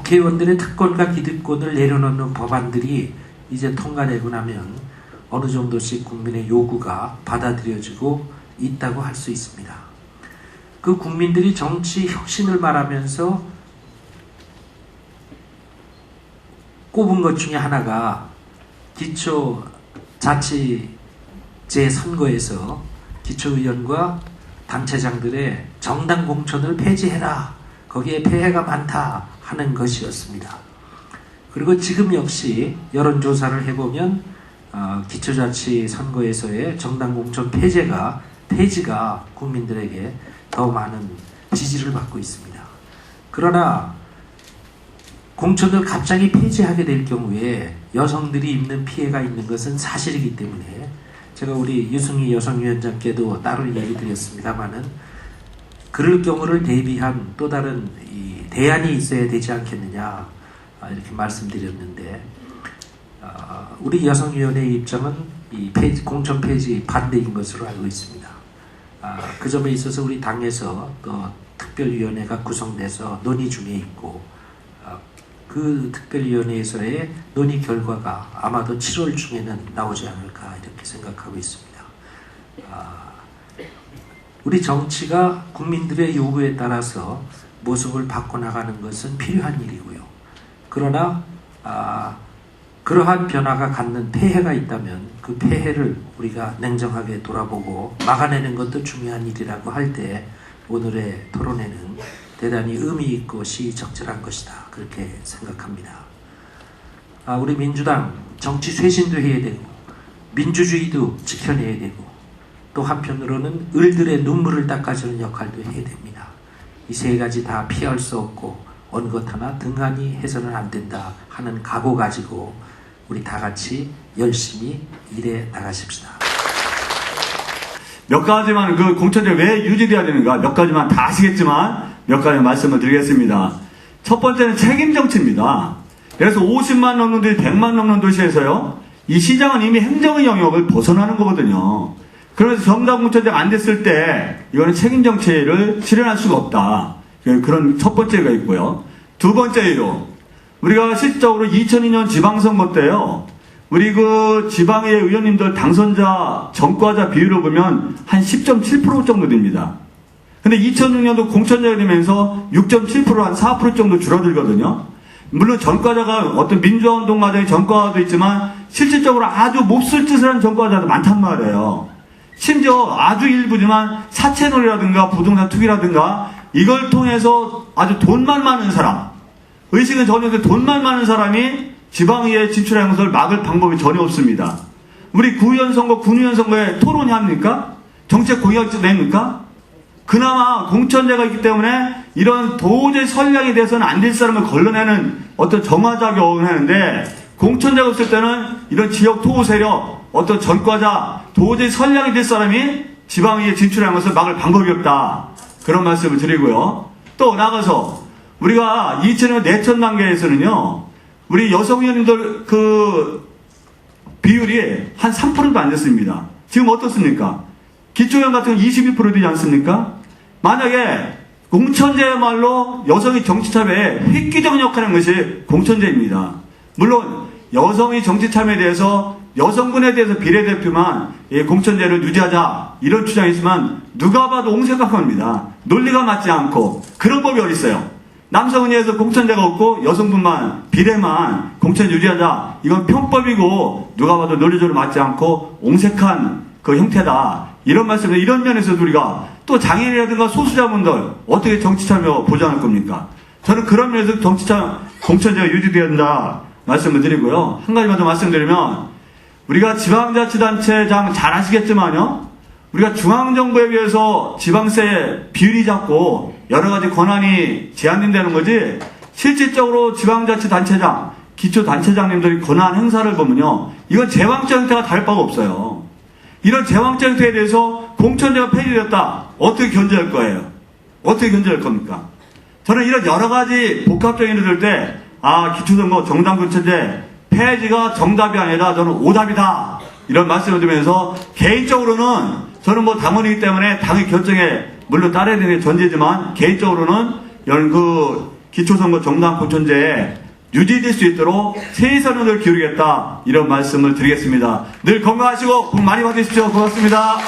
국회의원들의 특권과 기득권을 내려놓는 법안들이 이제 통과되고 나면 어느 정도씩 국민의 요구가 받아들여지고 있다고 할 수 있습니다. 그 국민들이 정치 혁신을 말하면서 꼽은 것 중에 하나가 기초자치제 선거에서 기초의원과 단체장들의 정당 공천을 폐지해라. 거기에 폐해가 많다 하는 것이었습니다. 그리고 지금 역시 여론조사를 해보면 기초자치 선거에서의 정당 공천 폐지가 국민들에게 더 많은 지지를 받고 있습니다. 그러나 공천을 갑자기 폐지하게 될 경우에 여성들이 입는 피해가 있는 것은 사실이기 때문에 제가 우리 유승희 여성위원장께도 따로 얘기 드렸습니다만은 그럴 경우를 대비한 또 다른 대안이 있어야 되지 않겠느냐 이렇게 말씀드렸는데 우리 여성위원회의 입장은 이 공천 폐지 반대인 것으로 알고 있습니다. 그 점에 있어서 우리 당에서 또 특별위원회가 구성돼서 논의 중에 있고 그 특별위원회에서의 논의 결과가 아마도 7월 중에는 나오지 않을까 이렇게 생각하고 있습니다. 우리 정치가 국민들의 요구에 따라서 모습을 바꿔나가는 것은 필요한 일이고요. 그러나 그러한 변화가 갖는 폐해가 있다면 그 폐해를 우리가 냉정하게 돌아보고 막아내는 것도 중요한 일이라고 할 때 오늘의 토론회는 대단히 의미 있고 시의적절한 것이다 그렇게 생각합니다. 우리 민주당 정치 쇄신도 해야 되고 민주주의도 지켜내야 되고 또 한편으로는 을들의 눈물을 닦아주는 역할도 해야 됩니다. 이 세 가지 다 피할 수 없고 어느 것 하나 등한히 해서는 안 된다 하는 각오 가지고 우리 다 같이 열심히 일해 나가십시다. 몇 가지만 그 공천제 왜 유지돼야 되는가 몇 가지만 다 아시겠지만 몇 가지 말씀을 드리겠습니다. 첫 번째는 책임 정치입니다. 그래서 50만 넘는 도시, 100만 넘는 도시에서요, 이 시장은 이미 행정의 영역을 벗어나는 거거든요. 그래서 정당 공천제가 안 됐을 때 이거는 책임 정치를 실현할 수가 없다. 그런 첫 번째가 있고요. 두 번째로 우리가 실질적으로 2002년 지방선거 때요, 우리 그 지방의 의원님들 당선자 전과자 비율을 보면 한 10.7% 정도 됩니다. 근데 2006년도 공천제가 되면서 6.7% 한 4% 정도 줄어들거든요. 물론 전과자가 어떤 민주화운동 과정의 전과자도 있지만 실질적으로 아주 몹쓸 짓을 한 전과자도 많단 말이에요. 심지어 아주 일부지만 사채놀이라든가 부동산 투기라든가 이걸 통해서 아주 돈만 많은 사람, 의식은 전혀 돈만 많은 사람이 지방의회에 진출하는 것을 막을 방법이 전혀 없습니다. 우리 구의원 선거, 군의원 선거에 토론이 합니까? 정책 공약지 냅니까? 그나마 공천제가 있기 때문에 이런 도저히 선량이 돼서는 안 될 사람을 걸러내는 어떤 정화작용을 하는데, 공천제가 없을 때는 이런 지역 토호 세력, 어떤 전과자, 도저히 선량이 될 사람이 지방의회에 진출하는 것을 막을 방법이 없다. 그런 말씀을 드리고요. 또 나가서 우리가 2000년 내천 단계에서는요, 우리 여성 의원님들 그 비율이 한 3%도 안 됐습니다. 지금 어떻습니까? 기초의원 같은 건 22% 되지 않습니까? 만약에 공천제야말로 여성의 정치 참여에 획기적 역할을 하는 것이 공천제입니다. 물론 여성의 정치 참여에 대해서 여성분에 대해서 비례대표만 공천제를 유지하자 이런 주장이 있지만 누가 봐도 옹색각합니다. 논리가 맞지 않고 그런 법이 어디 있어요? 남성의회에서 공천제가 없고 여성분만 비례만 공천 유지하자 이건 편법이고 누가 봐도 논리적으로 맞지 않고 옹색한 그 형태다. 이런 말씀을 이런 면에서도 우리가 또 장애인이라든가 소수자분들 어떻게 정치 참여 보장할 겁니까? 저는 그런 면에서 정치 참여 공천제가 유지돼야 된다 말씀을 드리고요. 한 가지만 더 말씀드리면 우리가 지방자치단체장 잘 아시겠지만요. 우리가 중앙정부에 비해서 지방세 비율이 작고 여러 가지 권한이 제한된다는 거지 실질적으로 지방자치단체장, 기초단체장님들이 권한 행사를 보면요. 이건 제왕적 형태가 다를 바가 없어요. 이런 제왕적 형태에 대해서 공천제가 폐지되었다. 어떻게 견제할 거예요? 어떻게 견제할 겁니까? 저는 이런 여러 가지 복합적인 일을 때 기초선거 정당 공천제 폐지가 정답이 아니라 저는 오답이다. 이런 말씀을 드리면서 개인적으로는 저는 뭐 당원이기 때문에 당의 결정에 물론 따라야 되는 게 전제지만 개인적으로는 이런 그 기초선거 정당 공천제에 유지될 수 있도록 최선을 기울이겠다 이런 말씀을 드리겠습니다. 늘 건강하시고 복 많이 받으십시오. 고맙습니다.